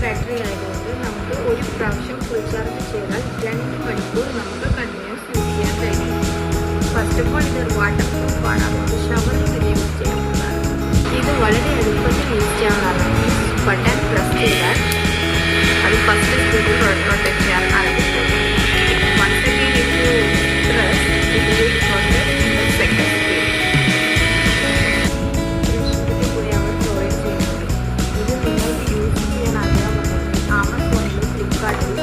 Battery ആയതുകൊണ്ട് നമുക്ക് ഒരു പ്രാവശ്യം ഫുൾ ചാർജ് ചെയ്താൽ 2 മണിക്കൂർ നമുക്ക് കണ്ടിന്യൂസ് യൂസ് ചെയ്യാൻ കഴിയും. ഫസ്റ്റ് ഓഫ് ഓൾ ഇത് വാട്ടർ പ്രൂഫാണ്, അതുകൊണ്ട് ഷവറിൽ വരെ യൂസ് ചെയ്യാവുന്നതാണ്. ഇത് വളരെ എളുപ്പത്തിൽ യൂസ് ചെയ്യാവുന്നതാണ്. ബട്ടൺ പ്രസ് ചെയ്താൽ അത് ഫസ്റ്റ് സ്പീഡിൽ റൊട്ടേറ്റ് ചെയ്യാൻ ആരംഭിക്കും. Once again if you press it will rotate in the second speed. കൂടി അവർ പ്രൊവൈഡ് ചെയ്യുന്നുണ്ട്. ഇത് നിങ്ങൾക്ക് യൂസ് ചെയ്യാൻ അറിയാമെങ്കിൽ ആമസോണിലും ഫ്ലിപ്കാർട്ടിലും